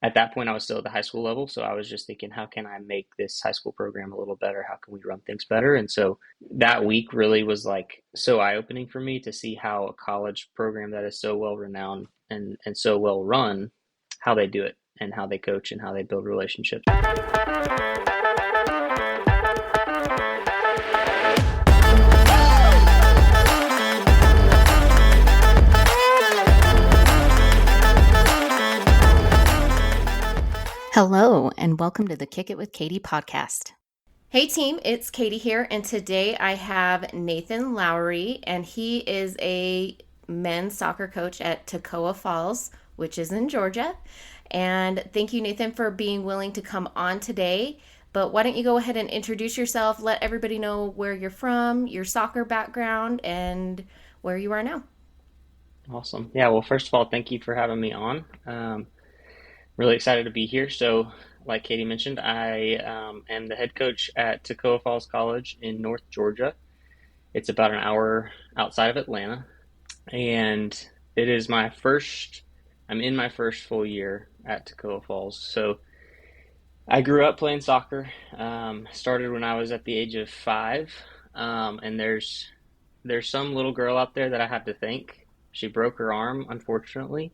at that point I was still at the high school level. So I was just thinking, how can I make this high school program a little better? How can we run things better? And so that week really was like so eye-opening for me to see how a college program that is so well renowned and so well run, how they do it and how they coach and how they build relationships. Hello, and welcome to the Kick It with Katie podcast. Hey team, it's Katie here, and today I have Nathan Lowery, and he is a men's soccer coach at Toccoa Falls, which is in Georgia. And thank you, Nathan, for being willing to come on today. But why don't you go ahead and introduce yourself, let everybody know where you're from, your soccer background, and where you are now. Awesome. Yeah, well, first of all, thank you for having me on. Really excited to be here. So, like Katie mentioned, I am the head coach at Toccoa Falls College in North Georgia. It's about an hour outside of Atlanta, and it is I'm in my first full year at Toccoa Falls. So, I grew up playing soccer. Started when I was at the age of 5, and there's some little girl out there that I have to thank. She broke her arm, unfortunately,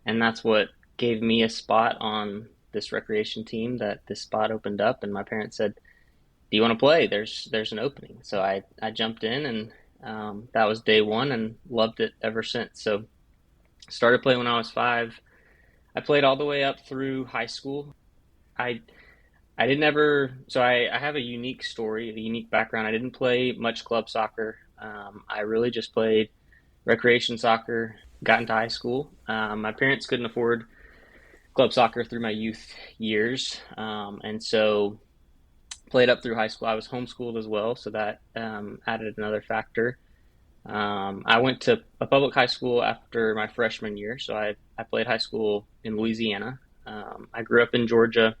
and that's what gave me a spot on this recreation team. That this spot opened up, and my parents said, "Do you want to play? There's an opening." So I jumped in, and that was day one, and loved it ever since. So started playing when I was 5. I played all the way up through high school. I I didn't ever, so I have a unique story, a unique background. I didn't play much club soccer. I really just played recreation soccer, got into high school. My parents couldn't afford club soccer through my youth years. And so played up through high school. I was homeschooled as well, so that added another factor. I went to a public high school after my freshman year, so I played high school in Louisiana. I grew up in Georgia,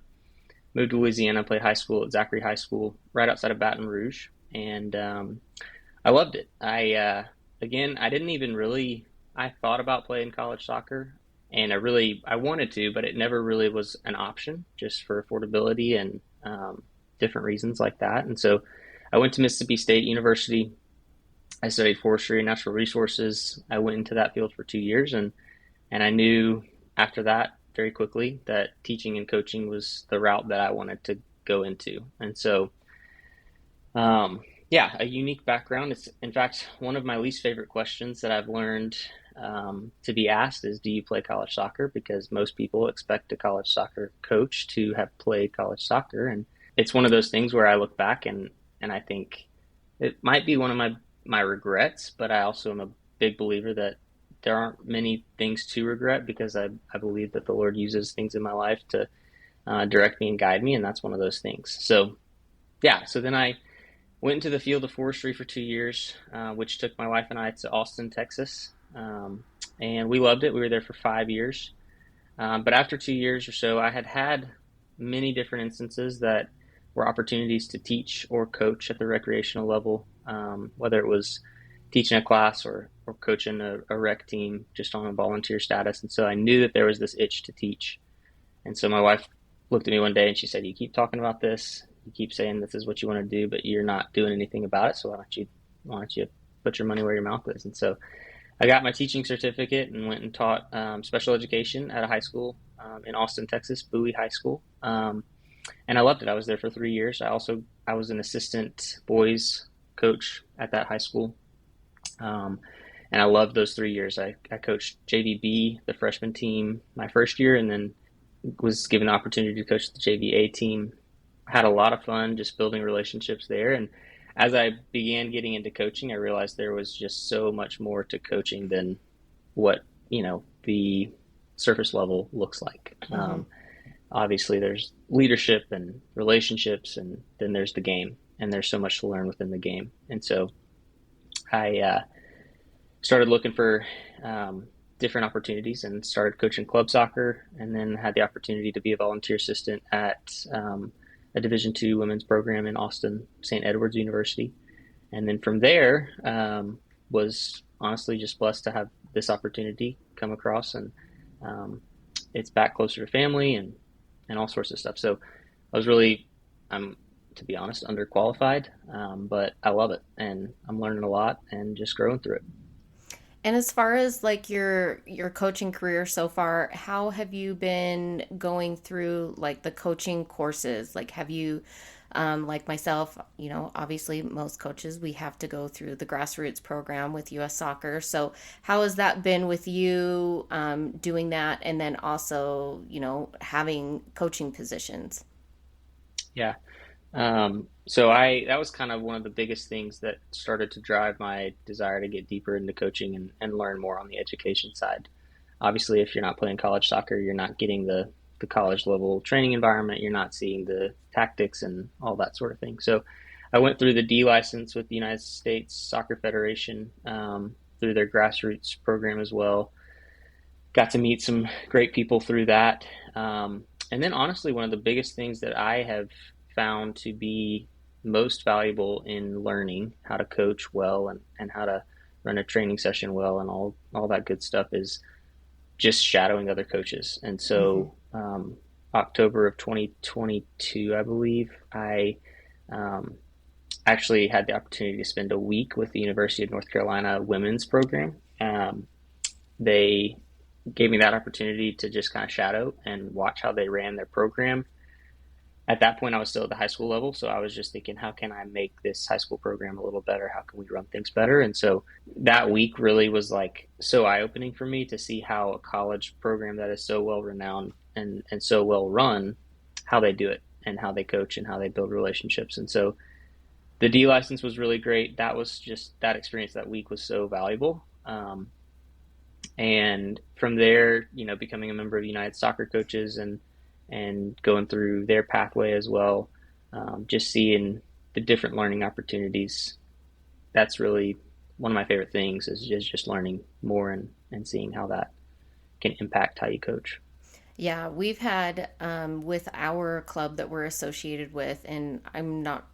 moved to Louisiana, played high school at Zachary High School right outside of Baton Rouge, and I loved it. Again, I didn't even really, I thought about playing college soccer, and I wanted to, but it never really was an option just for affordability and different reasons like that. And so I went to Mississippi State University. I studied forestry and natural resources. I went into that field for 2 years, and I knew after that very quickly that teaching and coaching was the route that I wanted to go into. And so, yeah, a unique background. It's, in fact, one of my least favorite questions that I've learned to be asked is, do you play college soccer? Because most people expect a college soccer coach to have played college soccer. And it's one of those things where I look back and I think it might be one of my regrets, but I also am a big believer that there aren't many things to regret, because I believe that the Lord uses things in my life to direct me and guide me, and that's one of those things. So, yeah, so then I went into the field of forestry for 2 years, which took my wife and I to Austin, Texas, and we loved it. We were there for 5 years, but after 2 years or so, I had many different instances that were opportunities to teach or coach at the recreational level, whether it was teaching a class or coaching a rec team just on a volunteer status. And so I knew that there was this itch to teach. And so my wife looked at me one day and she said, "You keep talking about this. You keep saying this is what you want to do, but you're not doing anything about it. So why don't you put your money where your mouth is?" And so I got my teaching certificate and went and taught special education at a high school in Austin, Texas, Bowie High School. And I loved it. I was there for 3 years. I was an assistant boys coach at that high school. And I loved those 3 years. I coached JVB, the freshman team, my first year, and then was given the opportunity to coach the JVA team. Had a lot of fun just building relationships there. And as I began getting into coaching, I realized there was just so much more to coaching than what, the surface level looks like. Mm-hmm. Obviously, there's leadership and relationships, and then there's the game, and there's so much to learn within the game. And so I started looking for different opportunities and started coaching club soccer, and then had the opportunity to be a volunteer assistant at a Division II women's program in Austin, St. Edward's University. And then from there, was honestly just blessed to have this opportunity come across, and it's back closer to family and all sorts of stuff. So I was really, I'm to be honest, underqualified, but I love it and I'm learning a lot and just growing through it. And as far as like your coaching career so far, how have you been going through like the coaching courses? Like have you like myself, obviously most coaches we have to go through the grassroots program with US Soccer. So how has that been with you doing that and then also, having coaching positions? Yeah. So that was kind of one of the biggest things that started to drive my desire to get deeper into coaching and learn more on the education side. Obviously, if you're not playing college soccer, you're not getting the college level training environment. You're not seeing the tactics and all that sort of thing. So I went through the D license with the United States Soccer Federation through their grassroots program as well. Got to meet some great people through that. And then honestly, one of the biggest things that I have found to be most valuable in learning how to coach well and how to run a training session well and all that good stuff is just shadowing other coaches. And Mm-hmm. so October of 2022, I believe, I um, actually had the opportunity to spend a week with the University of North Carolina women's program. They gave me that opportunity to just kind of shadow and watch how they ran their program. At that point, I was still at the high school level, so I was just thinking, how can I make this high school program a little better? How can we run things better? And so that week really was like so eye-opening for me to see how a college program that is so well renowned and so well run, how they do it and how they coach and how they build relationships. And so the D license was really great. That was just that experience that week was so valuable. And from there, becoming a member of United Soccer Coaches and going through their pathway as well, just seeing the different learning opportunities. That's really one of my favorite things is just learning more and seeing how that can impact how you coach. Yeah, we've had with our club that we're associated with, and I'm not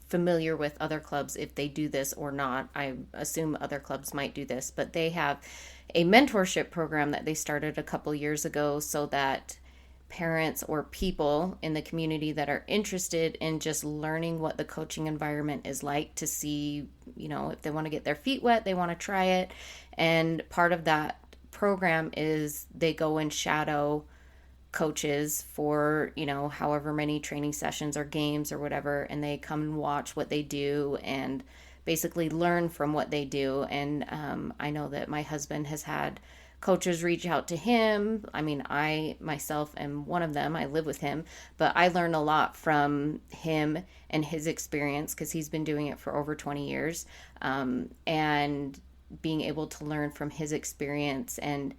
familiar with other clubs if they do this or not. I assume other clubs might do this, but they have a mentorship program that they started a couple years ago so that parents or people in the community that are interested in just learning what the coaching environment is like to see, if they want to get their feet wet, they want to try it. And part of that program is they go and shadow coaches for however many training sessions or games or whatever, and they come and watch what they do and basically learn from what they do. And I know that my husband has had coaches reach out to him. I mean, I myself am one of them. I live with him, but I learn a lot from him and his experience because he's been doing it for over 20 years, and being able to learn from his experience. And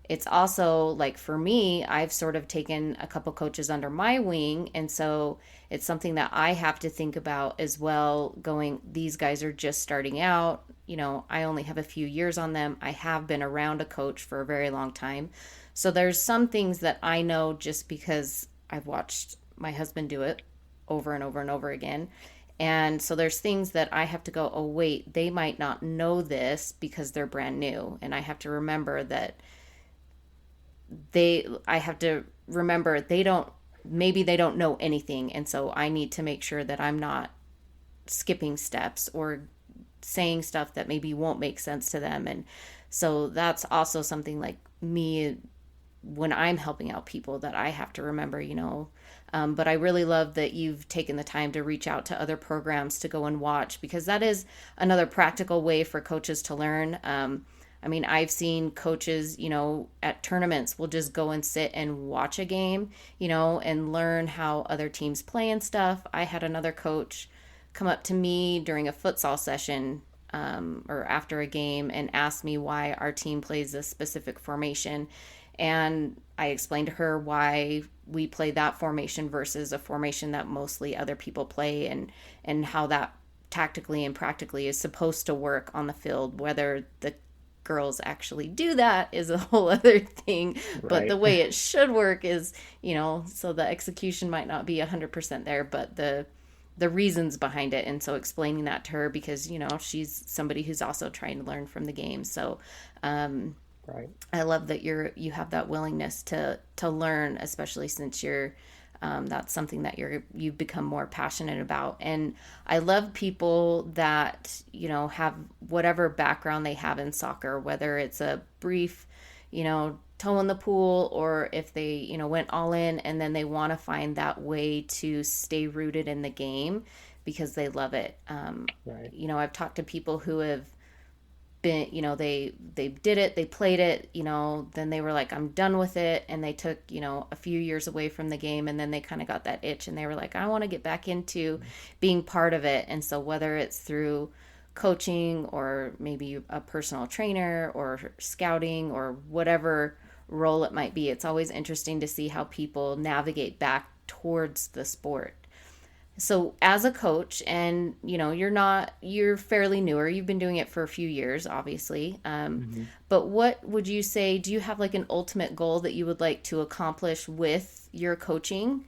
it's also like for me, I've sort of taken a couple coaches under my wing. And so it's something that I have to think about as well, going, these guys are just starting out. I only have a few years on them. I have been around a coach for a very long time. So there's some things that I know just because I've watched my husband do it over and over and over again. And so there's things that I have to go, oh, wait, they might not know this because they're brand new. And I have to remember that I have to remember maybe they don't know anything. And so I need to make sure that I'm not skipping steps or saying stuff that maybe won't make sense to them. And so that's also something like me when I'm helping out people that I have to remember. But I really love that you've taken the time to reach out to other programs to go and watch, because that is another practical way for coaches to learn. I mean, I've seen coaches, at tournaments will just go and sit and watch a game, and learn how other teams play and stuff. I had another coach come up to me during a futsal session, or after a game, and ask me why our team plays a specific formation. And I explained to her why we play that formation versus a formation that mostly other people play, and how that tactically and practically is supposed to work on the field. Whether the girls actually do that is a whole other thing, but the Right. way it should work is, so the execution might not be 100% there, but the reasons behind it. And so explaining that to her, because she's somebody who's also trying to learn from the game. So Right. I love that you have that willingness to learn, especially since you're that's something that you've become more passionate about. And I love people that have whatever background they have in soccer, whether it's a brief toe in the pool, or if they went all in and then they want to find that way to stay rooted in the game because they love it. Right. I've talked to people who have been, they did it, they played it, then they were like, I'm done with it, and they took a few years away from the game, and then they kind of got that itch and they were like, I want to get back into being part of it. And so whether it's through coaching or maybe a personal trainer or scouting or whatever role it might be, it's always interesting to see how people navigate back towards the sport. So as a coach, and you're fairly newer, you've been doing it for a few years, obviously, Hmm. but what would you say, do you have like an ultimate goal that you would like to accomplish with your coaching?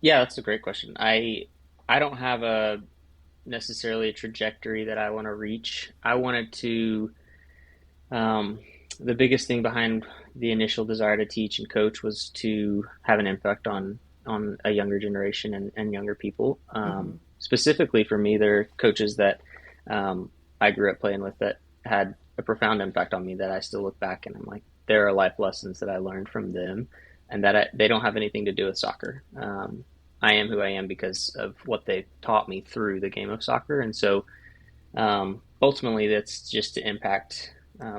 Yeah, that's a great question. I don't have a necessarily a trajectory that I want to reach. I wanted to um, the biggest thing behind the initial desire to teach and coach was to have an impact on a younger generation and younger people. Mm-hmm. Specifically for me, there are coaches that I grew up playing with that had a profound impact on me that I still look back and I'm like, there are life lessons that I learned from them, and that they don't have anything to do with soccer. I am who I am because of what they taught me through the game of soccer, and so ultimately that's just to impact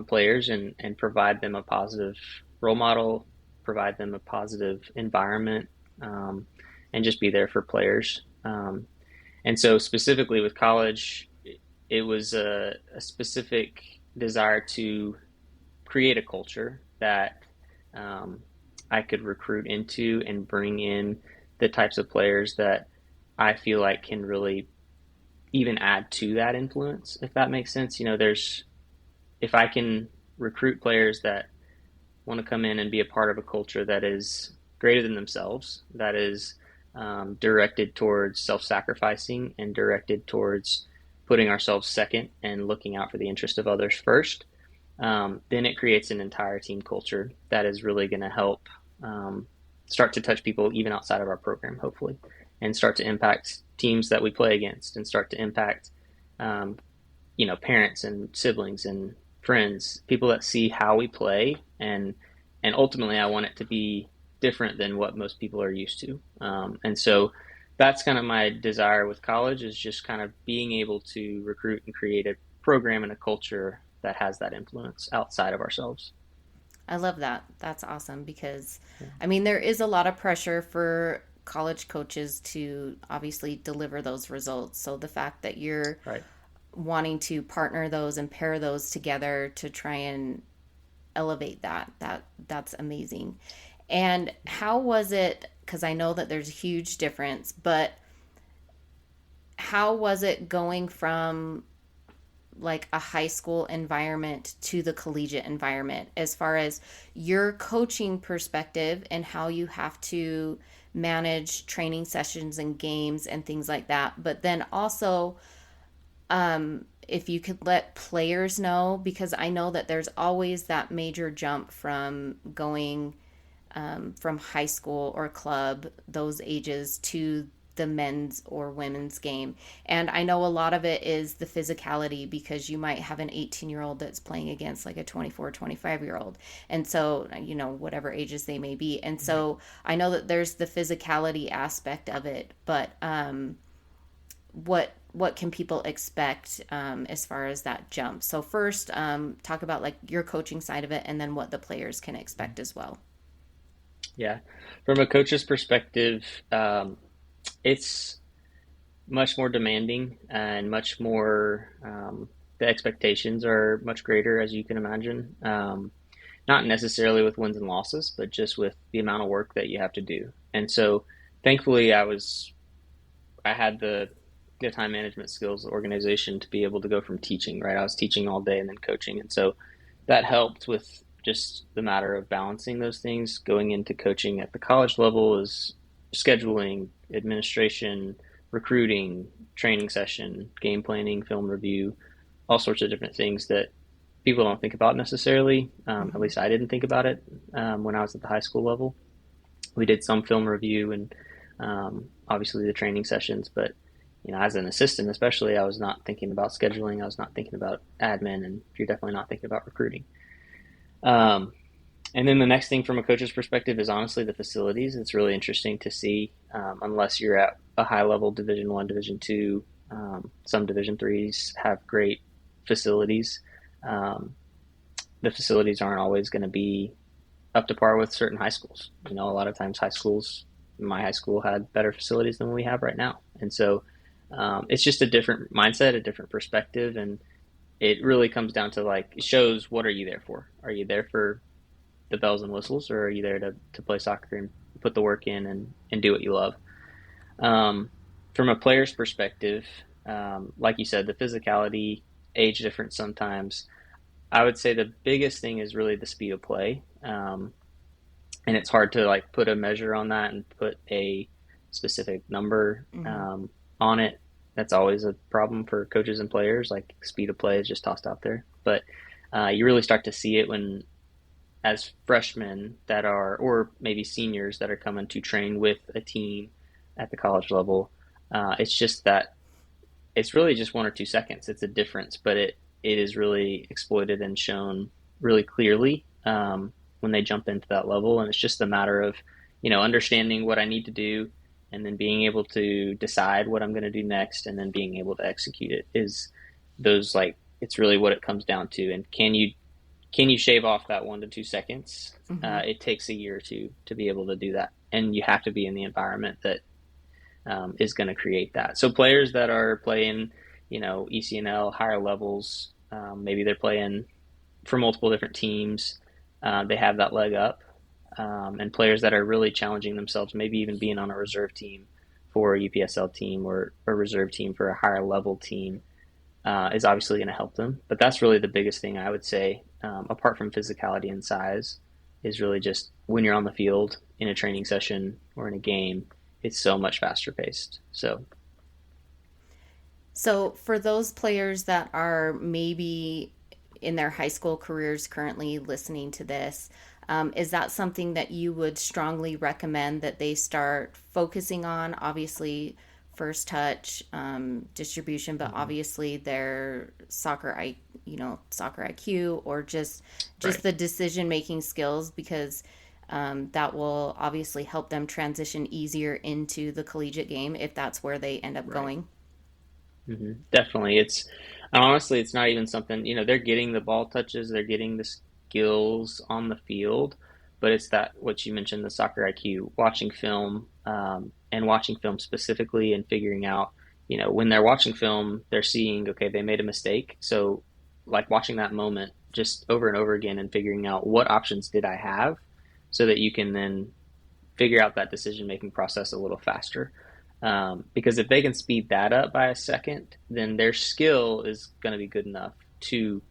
players and provide them a positive role model, provide them a positive environment, um, and just be there for players. And so specifically with college, it was a specific desire to create a culture that um, I could recruit into and bring in the types of players that I feel like can really even add to that influence, if that makes sense. There's if I can recruit players that want to come in and be a part of a culture that is greater than themselves, that is directed towards self-sacrificing and directed towards putting ourselves second and looking out for the interest of others first, then it creates an entire team culture that is really going to help um, start to touch people even outside of our program, hopefully, and start to impact teams that we play against and start to impact, um, parents and siblings and friends, people that see how we play, and ultimately, I want it to be different than what most people are used to. And so that's kind of my desire with college is just kind of being able to recruit and create a program and a culture that has that influence outside of ourselves. I love that. That's awesome because, Yeah. I mean, there is a lot of pressure for college coaches to obviously deliver those results. So the fact that you're Right. wanting to partner those and pair those together to try and elevate that's amazing. And how was it? Because I know that there's a huge difference, but how was it going from like a high school environment to the collegiate environment as far as your coaching perspective and how you have to manage training sessions and games and things like that, but then also if you could let players know, because I know that there's always that major jump from going from high school or club, those ages, to the men's or women's game. And I know a lot of it is the physicality because you might have an 18-year-old that's playing against like a 24, 25-year-old. And so, whatever ages they may be. And Right. so I know that there's the physicality aspect of it, but what can people expect as far as that jump? So first, talk about like your coaching side of it, and then what the players can expect as well. Yeah. From a coach's perspective, it's much more demanding and much more, the expectations are much greater, as you can imagine. Not necessarily with wins and losses, but just with the amount of work that you have to do. And so thankfully I had the time management skills, the organization to be able to go from teaching, right? I was teaching all day and then coaching. And so that helped with just the matter of balancing those things. Going into coaching at the college level is scheduling, administration, recruiting, training session, game planning, film review, all sorts of different things that people don't think about necessarily. At Mm-hmm. least I didn't think about it when I was at the high school level. We did some film review and obviously the training sessions, but as an assistant, especially, I was not thinking about scheduling. I was not thinking about admin, and you're definitely not thinking about recruiting. Um, and then the next thing from a coach's perspective is honestly the facilities. It's really interesting to see, unless you're at a high level Division One, Division Two, some Division threes have great facilities. Um, the facilities aren't always going to be up to par with certain high schools. A lot of times high schools, my high school had better facilities than we have right now. And so it's just a different mindset, a different perspective. And it really comes down to it shows what are you there for? Are you there for the bells and whistles, or are you there to play soccer and put the work in and do what you love? Um, from a player's perspective, like you said, the physicality, age difference sometimes. I would say the biggest thing is really the speed of play. And it's hard to put a measure on that and put a specific number Mm-hmm. on it. That's always a problem for coaches and players. Like speed of play is just tossed out there, but you really start to see it when, as freshmen that are, or maybe seniors that are coming to train with a team at the college level. It's just that it's really just 1 or 2 seconds. It's a difference, but it is really exploited and shown really clearly when they jump into that level. And it's just a matter of, understanding what I need to do and then being able to decide what I'm going to do next and then being able to execute it is those it's really what it comes down to. And can you shave off that 1 to 2 seconds? Mm-hmm. It takes a year or two to be able to do that. And you have to be in the environment that is going to create that. So players that are playing, ECNL, higher levels, maybe they're playing for multiple different teams. They have that leg up. And players that are really challenging themselves, maybe even being on a reserve team for a UPSL team or a reserve team for a higher level team, is obviously going to help them. But that's really the biggest thing I would say, apart from physicality and size, is really just when you're on the field in a training session or in a game, it's so much faster paced. So, for those players that are maybe in their high school careers currently listening to this, is that something that you would strongly recommend that they start focusing on? Obviously, first touch, distribution, but Mhm. obviously their soccer IQ, or just Right. the decision making skills, because that will obviously help them transition easier into the collegiate game if that's where they end up Right. going. Definitely. Honestly, it's not even something, they're getting the ball touches, they're getting the skills on the field, but it's that, what you mentioned, the soccer IQ, watching film, and watching film specifically and figuring out, when they're watching film, they're seeing, okay, they made a mistake. So, watching that moment just over and over again and figuring out what options did I have so that you can then figure out that decision making process a little faster. Because if they can speed that up by a second, then their skill is going to be good enough to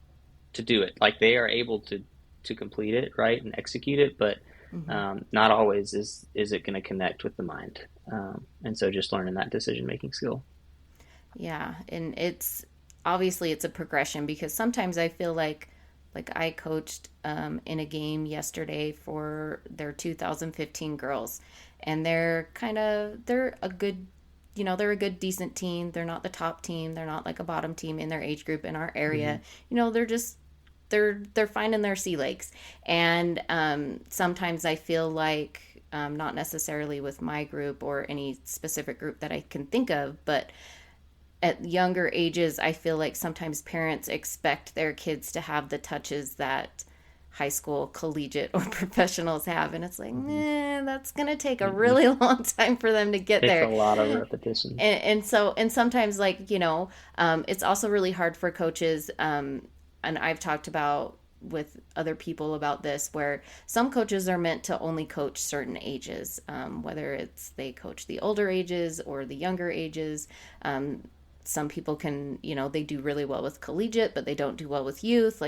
do it. Like they are able to complete it, right, and execute it, but Mm-hmm. not always is it going to connect with the mind. And so just learning that decision making skill. Yeah, and it's obviously it's a progression, because sometimes I feel like I coached in a game yesterday for their 2015 girls, and they're a good, they're a good decent team. They're not the top team. They're not like a bottom team in their age group in our Mm-hmm. area. They're just they're finding their sea legs. And sometimes I feel like, not necessarily with my group or any specific group that I can think of, but at younger ages, I feel like sometimes parents expect their kids to have the touches that high school, collegiate, or professionals have. And it's like, Mm-hmm. nah, that's going to take a Mm-hmm. really long time for them to get Takes a there. lot of repetition. And sometimes, it's also really hard for coaches. And I've talked about with other people about this, where some coaches are meant to only coach certain ages, whether it's they coach the older ages or the younger ages. Some people can, they do really well with collegiate, but they don't do well with youth.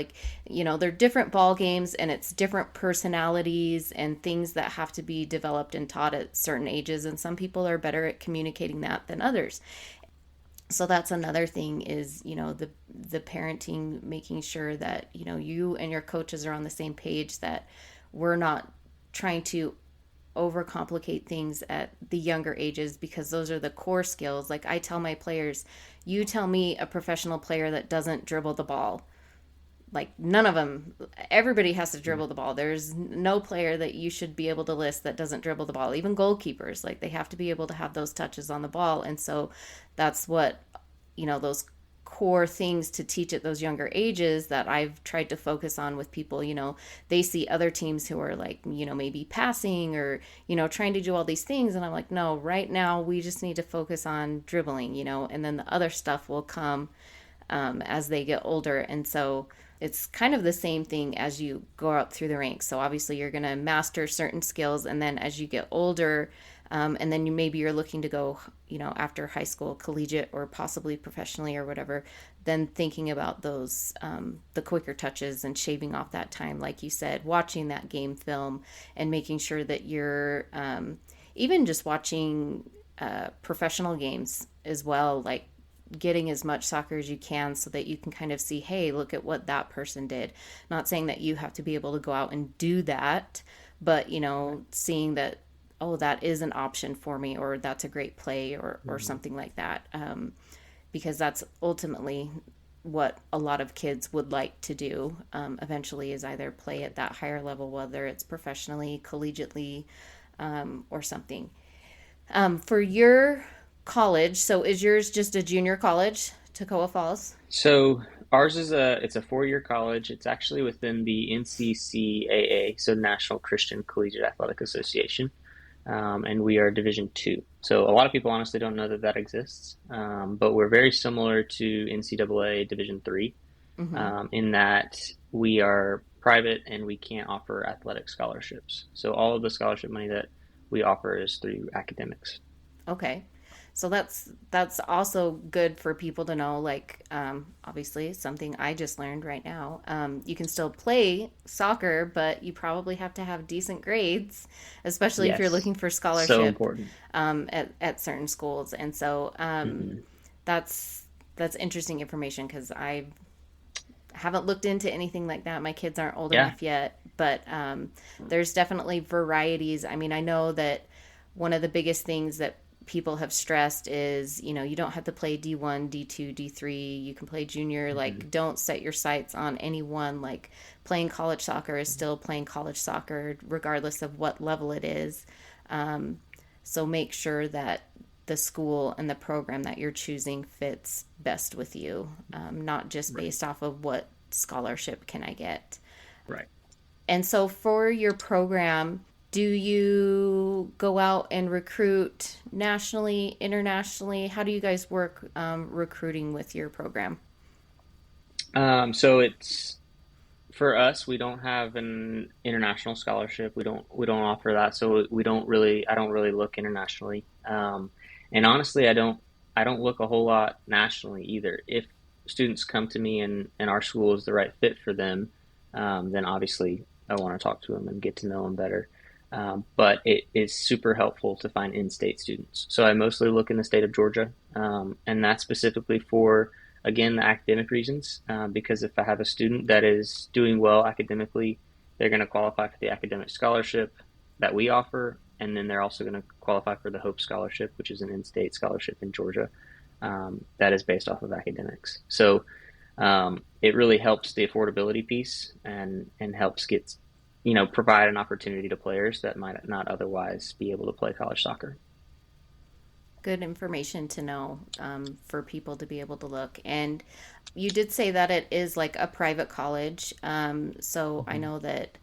They're different ball games, and it's different personalities and things that have to be developed and taught at certain ages. And some people are better at communicating that than others. So that's another thing is, the parenting, making sure that, you and your coaches are on the same page, that we're not trying to overcomplicate things at the younger ages, because those are the core skills. Like I tell my players, you tell me a professional player that doesn't dribble the ball. Like none of them, everybody has to dribble the ball. There's no player that you should be able to list that doesn't dribble the ball. Even goalkeepers, like they have to be able to have those touches on the ball. And so that's what, those core things to teach at those younger ages that I've tried to focus on with people. They see other teams who are like, maybe passing or, trying to do all these things. And I'm like, no, right now we just need to focus on dribbling, and then the other stuff will come as they get older. And so it's kind of the same thing as you go out through the ranks. So obviously you're going to master certain skills, and then as you get older, and then you're looking to go, after high school, collegiate or possibly professionally or whatever, then thinking about those, the quicker touches and shaving off that time, like you said, watching that game film and making sure that you're even just watching professional games as well, like getting as much soccer as you can so that you can kind of see, hey, look at what that person did. Not saying that you have to be able to go out and do that, but, seeing that, oh, that is an option for me, or that's a great play, or something like that. Because that's ultimately what a lot of kids would like to do eventually, is either play at that higher level, whether it's professionally, collegiately, or something. For your college, so is yours just a junior college, Toccoa Falls? So ours is it's a 4-year college. It's actually within the NCCAA, so National Christian Collegiate Athletic Association, and we are Division two. So a lot of people honestly don't know that that exists, but we're very similar to NCAA Division three, Mm-hmm. in that we are private and we can't offer athletic scholarships. So all of the scholarship money that we offer is through academics. Okay. So that's also good for people to know. Like, obviously, something I just learned right now. You can still play soccer, but you probably have to have decent grades, especially if you're Yes, looking for so scholarship important. at certain schools. And so Hmm. that's that's interesting information, because I haven't looked into anything like that. My kids aren't old Yeah. enough yet, but there's definitely varieties. I mean, I know that one of the biggest things that people have stressed is, you don't have to play D1, D2, D3. You can play junior. Hmm. Like, don't set your sights on any one. Like, playing college soccer is still playing college soccer, regardless of what level it is. Um, so make sure that the school and the program that you're choosing fits best with you, not just Right. based off of what scholarship can I get. Right. And so for your program, do you go out and recruit nationally, internationally? How do you guys work recruiting with your program? So it's for us, we don't have an international scholarship. We don't offer that. So we don't really I don't really look internationally. And honestly, I don't look a whole lot nationally either. If students come to me and our school is the right fit for them, then obviously I want to talk to them and get to know them better. But it is super helpful to find in-state students. So I mostly look in the state of Georgia, and that's specifically for, again, the academic reasons. Because if I have a student that is doing well academically, they're going to qualify for the academic scholarship that we offer, and then they're also going to qualify for the Hope Scholarship, which is an in-state scholarship in Georgia, that is based off of academics. So it really helps the affordability piece and helps get provide an opportunity to players that might not otherwise be able to play college soccer. Good information to know, for people to be able to look. And you did say that it is like a private college. So I Mhm. know that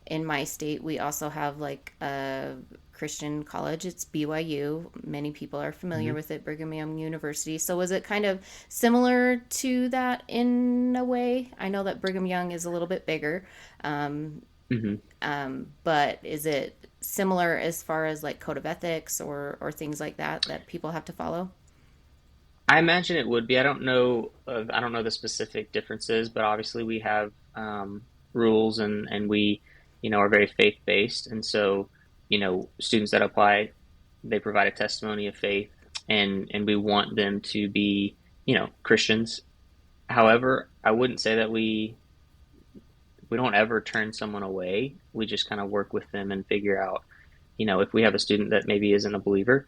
in my state, we also have like a Christian college. It's BYU. Many people are familiar Mhm. with it, Brigham Young University. So was it kind of similar to that in a way? I know that Brigham Young is a little bit bigger. Um, Mhm. but is it similar as far as like code of ethics or things like that that people have to follow? I imagine it would be. I don't know the specific differences, but obviously we have rules and we are very faith based, and so students that apply, they provide a testimony of faith, and we want them to be, Christians. However, I wouldn't say that we don't ever turn someone away. We just kind of work with them and figure out, if we have a student that maybe isn't a believer,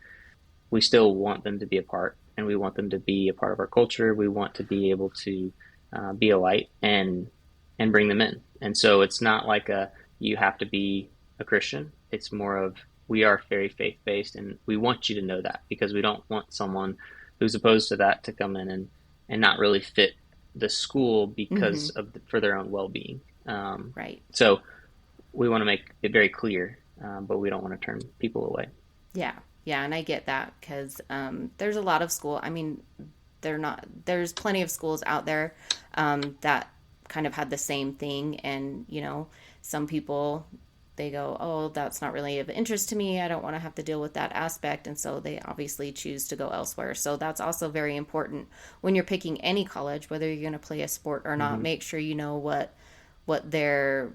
we still want them to be a part, and we want them to be a part of our culture. We want to be able to be a light and bring them in. And so it's not like you have to be a Christian. It's more of, we are very faith based, and we want you to know that, because we don't want someone who's opposed to that to come in and not really fit the school because Mm-hmm. for their own well being. Right. So we want to make it very clear, but we don't want to turn people away. Yeah. Yeah. And I get that because there's a lot of school. I mean, there's plenty of schools out there that kind of had the same thing. And, some people, they go, oh, that's not really of interest to me. I don't want to have to deal with that aspect. And so they obviously choose to go elsewhere. So that's also very important when you're picking any college, whether you're going to play a sport or not. Mm-hmm. Make sure you know what their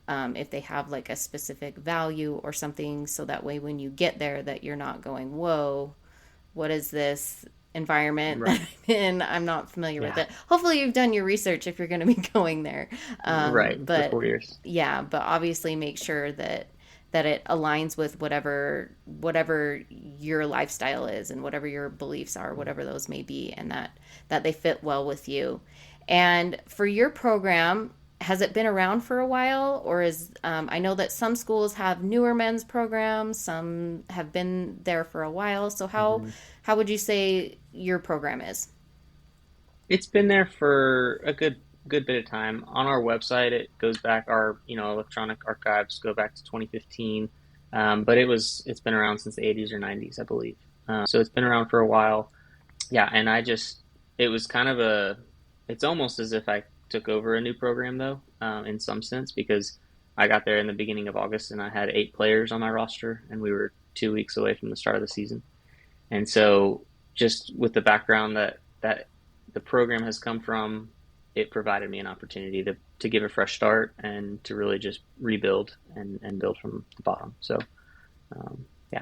if they have like a specific value or something, so that way when you get there that you're not going, whoa, what is this environment that Right. I'm in? I'm not familiar with Yeah. it. Hopefully you've done your research if you're going to be going there. Right. For But 4 years. yeah, but obviously make sure that it aligns with whatever your lifestyle is and whatever your beliefs are, whatever those may be, and that they fit well with you. And for your program, has it been around for a while, or is I know that some schools have newer men's programs, some have been there for a while. So Mm-hmm. how would you say your program is? It's been there for a good bit of time. On our website, it goes back, our electronic archives go back to 2015, but it's been around since the 80s or 90s, I believe. So it's been around for a while. Yeah, and it was kind of it's almost as if I took over a new program though, in some sense, because I got there in the beginning of August and I had 8 players on my roster, and we were 2 weeks away from the start of the season. And so, just with the background that the program has come from, it provided me an opportunity to give a fresh start and to really just rebuild and build from the bottom. So, yeah.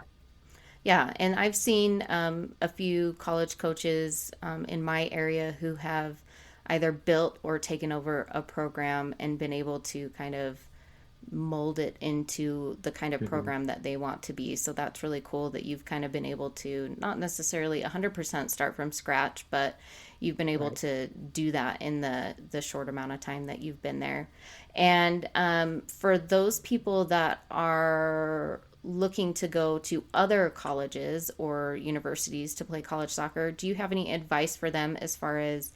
Yeah, and I've seen a few college coaches in my area who have either built or taken over a program and been able to kind of mold it into the kind of Hmm. program that they want to be. So that's really cool that you've kind of been able to not necessarily 100% start from scratch, but you've been able Right. to do that in the short amount of time that you've been there. And for those people that are looking to go to other colleges or universities to play college soccer, do you have any advice for them as far as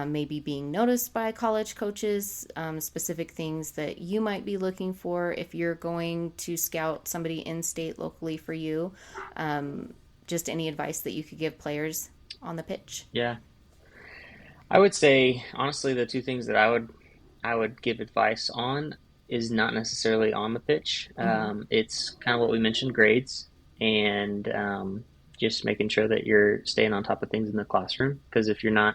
maybe being noticed by college coaches, specific things that you might be looking for if you're going to scout somebody in state locally for you? Just any advice that you could give players on the pitch? Yeah. I would say, honestly, the two things that I would give advice on is not necessarily on the pitch. Mm-hmm. It's kind of what we mentioned, grades, and just making sure that you're staying on top of things in the classroom. Because if you're not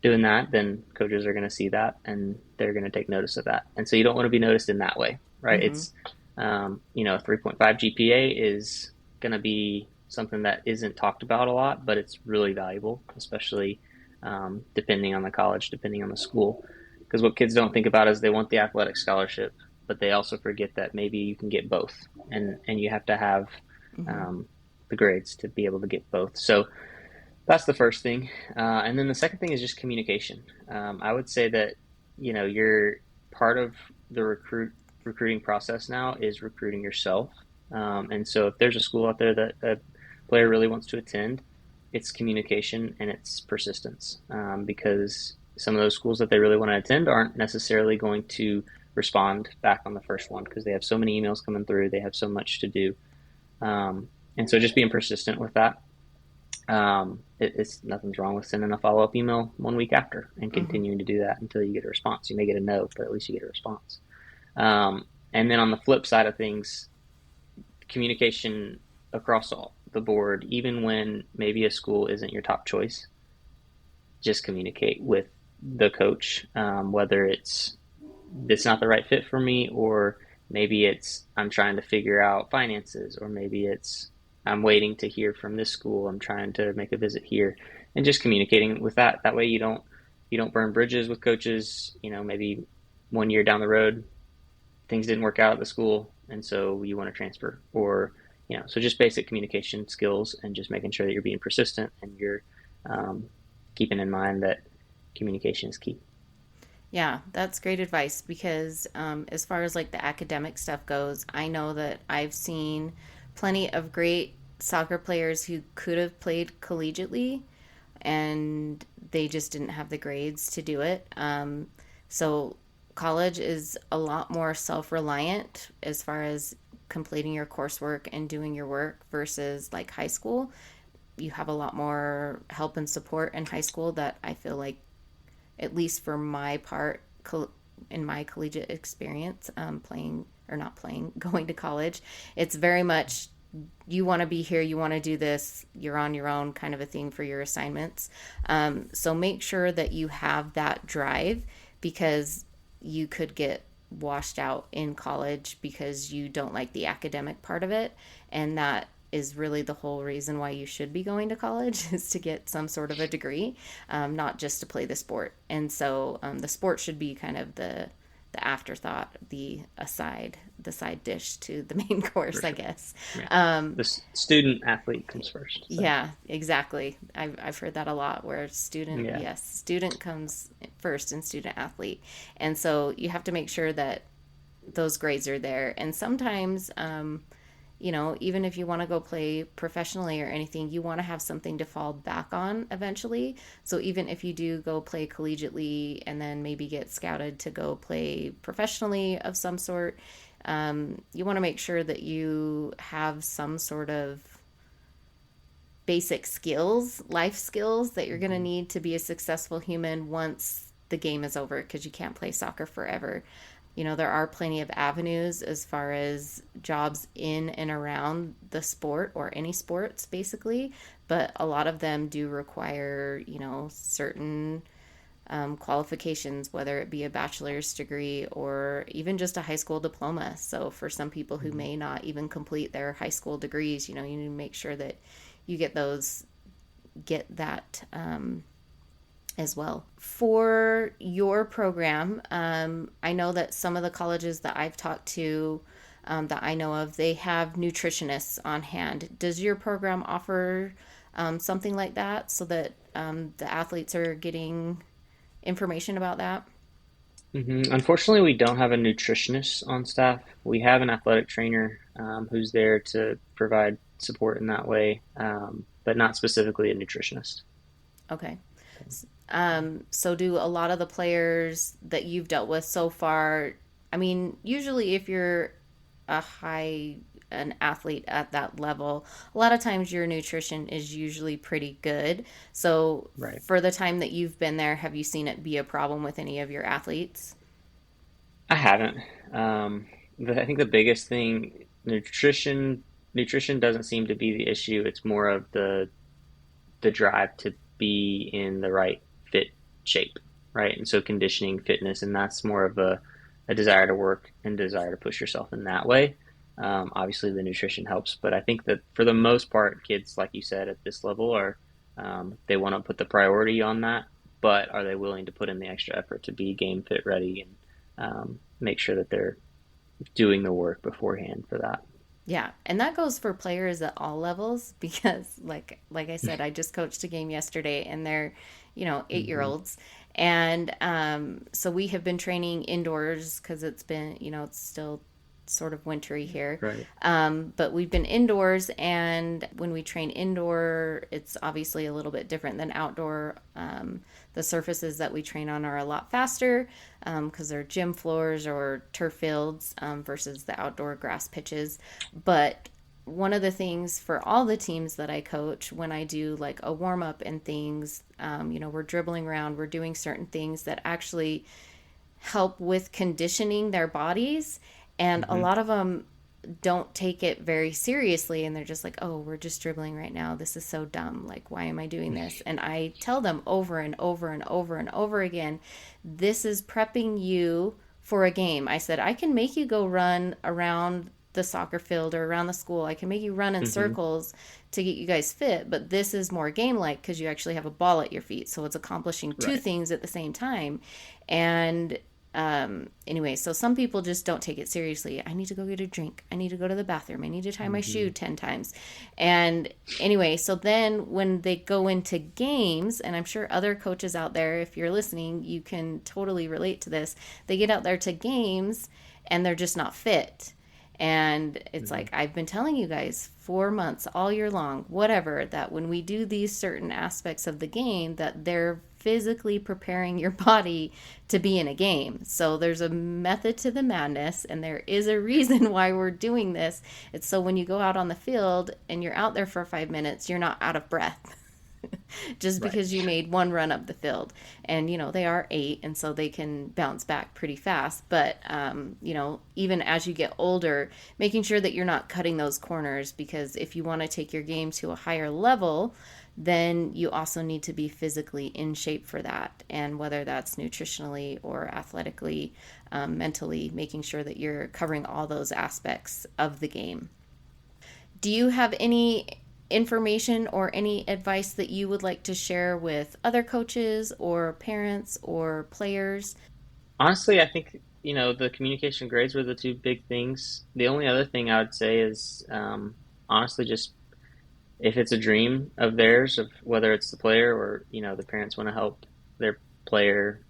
doing that, then coaches are going to see that and they're going to take notice of that. And so you don't want to be noticed in that way, right? Mm-hmm. It's a 3.5 GPA is going to be something that isn't talked about a lot, but it's really valuable, especially depending on the college, depending on the school. Because what kids don't think about is they want the athletic scholarship, but they also forget that maybe you can get both, and you have to have Mm-hmm. um, the grades to be able to get both. So that's the first thing, and then the second thing is just communication. I would say that you're part of the recruiting process now is recruiting yourself, and so if there's a school out there that a player really wants to attend, it's communication and it's persistence, because some of those schools that they really want to attend aren't necessarily going to respond back on the first one because they have so many emails coming through, they have so much to do, and so just being persistent with that. It's nothing's wrong with sending a follow up email 1 week after and Mm-hmm. continuing to do that until you get a response. You may get a no, but at least you get a response. And then on the flip side of things, communication across all the board, even when maybe a school isn't your top choice, just communicate with the coach, whether it's not the right fit for me, or maybe it's I'm trying to figure out finances, or maybe it's I'm waiting to hear from this school. I'm trying to make a visit here, and just communicating with that. That way you don't burn bridges with coaches. Maybe 1 year down the road, things didn't work out at the school, and so you want to transfer, or so just basic communication skills, and just making sure that you're being persistent and you're um, keeping in mind that communication is key. Yeah, that's great advice because as far as like the academic stuff goes, I know that I've seen plenty of great soccer players who could have played collegiately and they just didn't have the grades to do it. So college is a lot more self-reliant as far as completing your coursework and doing your work versus like high school. You have a lot more help and support in high school that I feel like, at least for my part, in my collegiate experience, playing or not playing, going to college, it's very much you want to be here, you want to do this, you're on your own kind of a thing for your assignments. So make sure that you have that drive because you could get washed out in college because you don't like the academic part of it. And that is really the whole reason why you should be going to college is to get some sort of a degree, not just to play the sport. And so the sport should be kind of the afterthought, the side dish to the main course, For I sure. guess. Yeah. Um, The student athlete comes first. So yeah, exactly. I've heard that a lot where yeah. yes, student comes first and student athlete. And so you have to make sure that those grades are there. And sometimes, even if you want to go play professionally or anything, you want to have something to fall back on eventually. So even if you do go play collegiately and then maybe get scouted to go play professionally of some sort, you want to make sure that you have some sort of basic skills, life skills that you're going to Mhm. need to be a successful human once the game is over because you can't play soccer forever. There are plenty of avenues as far as jobs in and around the sport or any sports, basically, but a lot of them do require, certain qualifications, whether it be a bachelor's degree or even just a high school diploma. So, for some people who Mhm. may not even complete their high school degrees, you need to make sure that you get that as well. For your program, I know that some of the colleges that I've talked to that I know of, they have nutritionists on hand. Does your program offer something like that so that the athletes are getting information about that? Unfortunately, we don't have a nutritionist on staff. We have an athletic trainer who's there to provide support in that way, but not specifically a nutritionist. Okay. So, yeah. So do a lot of the players that you've dealt with so far, I mean, usually if you're a high an athlete at that level, a lot of times your nutrition is usually pretty good. So Right. for the time that you've been there, have you seen it be a problem with any of your athletes? I haven't. I think the biggest thing, nutrition doesn't seem to be the issue. It's more of the drive to be in the right fit shape, right? And so conditioning, fitness, and that's more of a desire to work and desire to push yourself in that way. Obviously, the nutrition helps, but I think that for the most part, kids, like you said, at this level are they want to put the priority on that, but are they willing to put in the extra effort to be game fit ready and make sure that they're doing the work beforehand for that? Yeah, and that goes for players at all levels because like I said, I just coached a game yesterday and they're, 8 year Hmm. olds. And so we have been training indoors because it's been, it's still sort of wintry here. Right. But we've been indoors, and when we train indoor, it's obviously a little bit different than outdoor. The surfaces that we train on are a lot faster because they're gym floors or turf fields versus the outdoor grass pitches. But one of the things for all the teams that I coach, when I do like a warm up and things, we're dribbling around, we're doing certain things that actually help with conditioning their bodies. And a Hmm. lot of them don't take it very seriously and they're just like, oh, we're just dribbling right now. This is so dumb. Like, why am I doing this? And I tell them over and over and over and over again, this is prepping you for a game. I said, I can make you go run around the soccer field or around the school. I can make you run in Hmm. circles to get you guys fit, but this is more game like because you actually have a ball at your feet. So it's accomplishing two Right. things at the same time. And anyway, so some people just don't take it seriously. I need to go get a drink. I need to go to the bathroom. I need to tie my shoe Hmm. 10 times. And anyway, so then when they go into games, and I'm sure other coaches out there, if you're listening, you can totally relate to this. They get out there to games and they're just not fit. And it's Hmm. like, I've been telling you guys 4 months, all year long, whatever, that when we do these certain aspects of the game, that they're physically preparing your body to be in a game. So there's a method to the madness, and there is a reason why we're doing this. It's so when you go out on the field and you're out there for 5 minutes, you're not out of breath. Just Right. because you made one run up the field. And, they are eight, and so they can bounce back pretty fast. But, even as you get older, making sure that you're not cutting those corners, because if you want to take your game to a higher level, then you also need to be physically in shape for that. And whether that's nutritionally or athletically, mentally, making sure that you're covering all those aspects of the game. Do you have any information or any advice that you would like to share with other coaches or parents or players? Honestly, I think, the communication grades were the two big things. The only other thing I would say is, honestly, just if it's a dream of theirs, of whether it's the player or, the parents want to help their player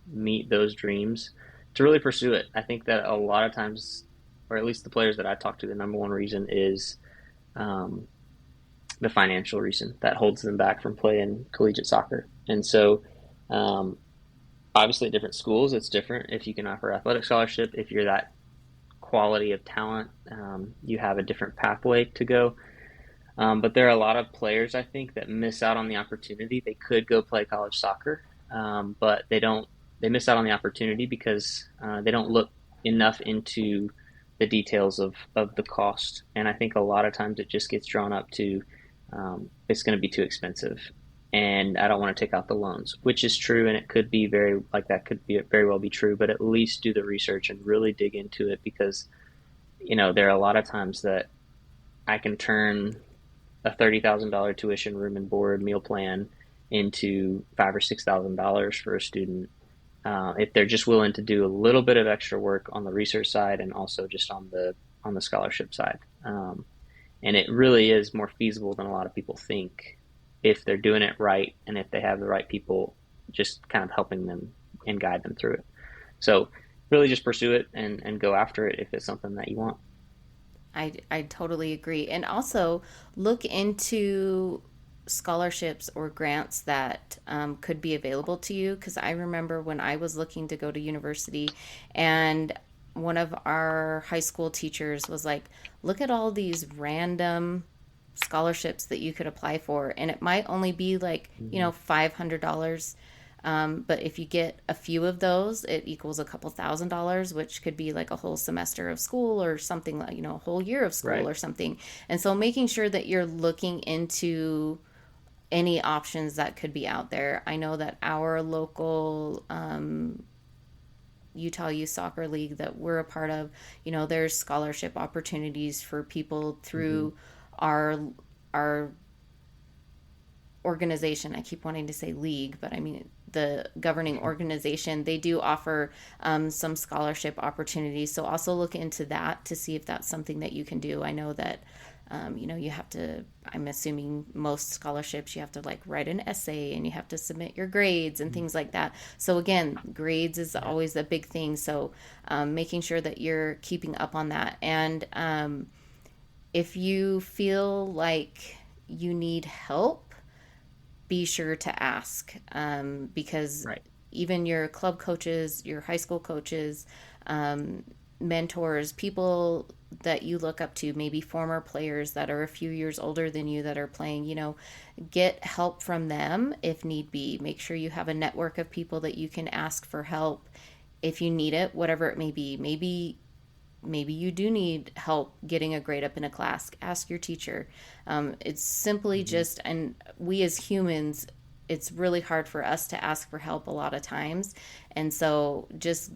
meet those dreams, to really pursue it. I think that a lot of times, or at least the players that I talk to, the number one reason is um, the financial reason that holds them back from playing collegiate soccer. And so, um, obviously, at different schools, it's different. If you can offer athletic scholarship, if you're that quality of talent, you have a different pathway to go. But there are a lot of players, I think, that miss out on the opportunity. They could go play college soccer, but they don't. They miss out on the opportunity because they don't look enough into the details of the cost. And I think a lot of times it just gets drawn up to it's going to be too expensive, and I don't want to take out the loans, which is true, and it could be very like that could be very well be true. But at least do the research and really dig into it because there are a lot of times that I can turn a $30,000 tuition, room and board, meal plan into $5,000 or $6,000 for a student if they're just willing to do a little bit of extra work on the research side and also just on the scholarship side. And it really is more feasible than a lot of people think if they're doing it right and if they have the right people just kind of helping them and guide them through it. So really just pursue it and go after it if it's something that you want. I totally agree. And also look into scholarships or grants that could be available to you. Because I remember when I was looking to go to university, and one of our high school teachers was like, look at all these random scholarships that you could apply for. And it might only be like, Mm-hmm. $500. But if you get a few of those, it equals a couple $1,000s, which could be like a whole semester of school or something like, a whole year of school Right. or something. And so making sure that you're looking into any options that could be out there. I know that our local Utah Youth Soccer League that we're a part of, there's scholarship opportunities for people Mm-hmm. through our our organization. I keep wanting to say league, but I mean the governing organization. They do offer some scholarship opportunities. So also look into that to see if that's something that you can do. I know that you have to, I'm assuming most scholarships, you have to like write an essay and you have to submit your grades and things like that. So again, grades is Yeah. always a big thing. So making sure that you're keeping up on that. And if you feel like you need help, be sure to ask because Right. even your club coaches, your high school coaches, mentors, people that you look up to, maybe former players that are a few years older than you that are playing, get help from them if need be. Make sure you have a network of people that you can ask for help if you need it, whatever it may be. Maybe you do need help getting a grade up in a class. Ask your teacher. It's simply Mm-hmm. just, and we as humans, it's really hard for us to ask for help a lot of times. And so just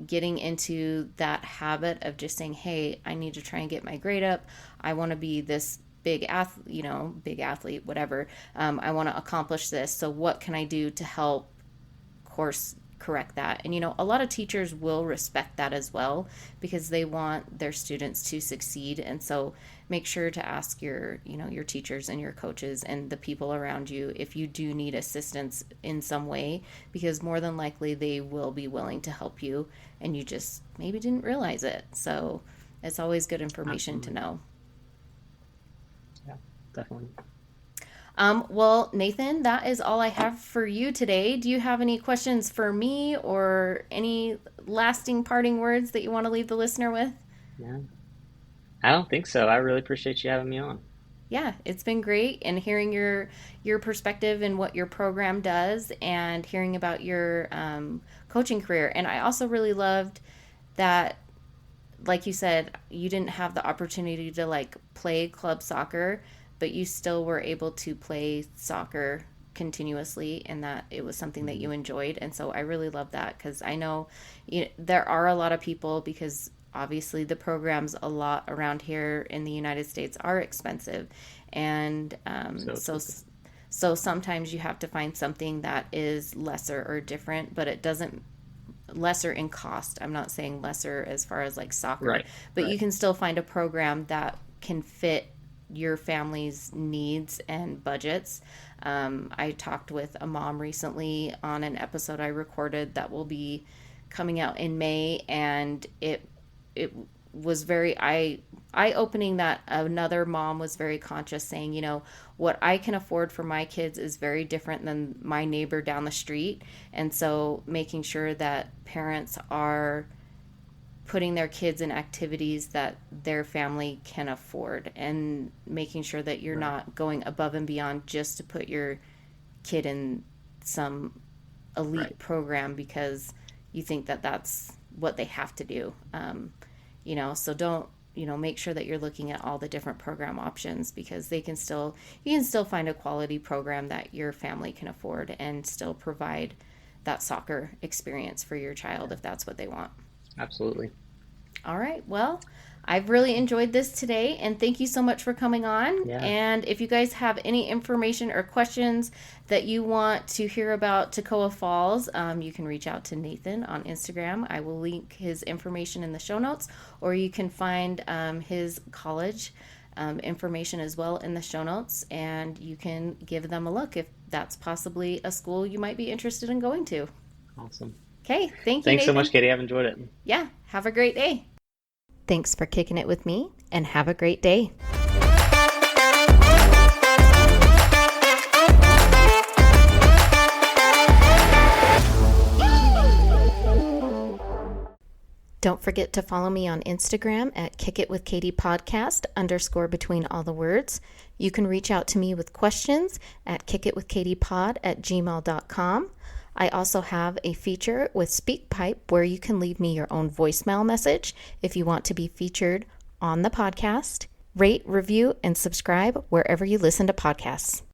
getting into that habit of just saying, hey, I need to try and get my grade up. I want to be this big athlete, whatever. I want to accomplish this. So what can I do to help course correct that? And a lot of teachers will respect that as well, because they want their students to succeed. And so make sure to ask your teachers and your coaches and the people around you if you do need assistance in some way, because more than likely they will be willing to help you and you just maybe didn't realize it. So it's always good information Absolutely. to know. Yeah, definitely. Well, Nathan, that is all I have for you today. Do you have any questions for me or any lasting parting words that you want to leave the listener with? Yeah, I don't think so. I really appreciate you having me on. Yeah, it's been great, and hearing your perspective and what your program does, and hearing about your coaching career. And I also really loved that, like you said, you didn't have the opportunity to like play club soccer, but you still were able to play soccer continuously, and that it was something that Mhm. you enjoyed. And so I really love that, because I know there are a lot of people, because obviously the programs a lot around here in the United States are expensive, and So expensive. so sometimes you have to find something that is lesser or different, but it doesn't lesser in cost. I'm not saying lesser as far as like soccer, Right, but you right. can still find a program that can fit your family's needs and budgets. I talked with a mom recently on an episode I recorded that will be coming out in May, and it was very eye opening that another mom was very conscious, saying, what I can afford for my kids is very different than my neighbor down the street. And so making sure that parents are putting their kids in activities that their family can afford, and making sure that you're Right, not going above and beyond just to put your kid in some right. elite program because you think that that's what they have to do. So don't, make sure that you're looking at all the different program options, because you can still find a quality program that your family can afford and still provide that soccer experience for your child Yeah, if that's what they want. absolutely. All right. Well, I've really enjoyed this today, and thank you so much for coming on. Yeah, And if you guys have any information or questions that you want to hear about Toccoa Falls, you can reach out to Nathan on Instagram. I will link his information in the show notes, or you can find his college information as well in the show notes, and you can give them a look if that's possibly a school you might be interested in going to. awesome. Okay. Thank you, Thanks so much, Nathan. Katie. I've enjoyed it. Yeah. Have a great day. Thanks for kicking it with me, and have a great day. Don't forget to follow me on Instagram at Kick It With Katie Podcast _ between all the words. You can reach out to me with questions at kickitwithkatiepod@gmail.com. I also have a feature with SpeakPipe where you can leave me your own voicemail message if you want to be featured on the podcast. Rate, review, and subscribe wherever you listen to podcasts.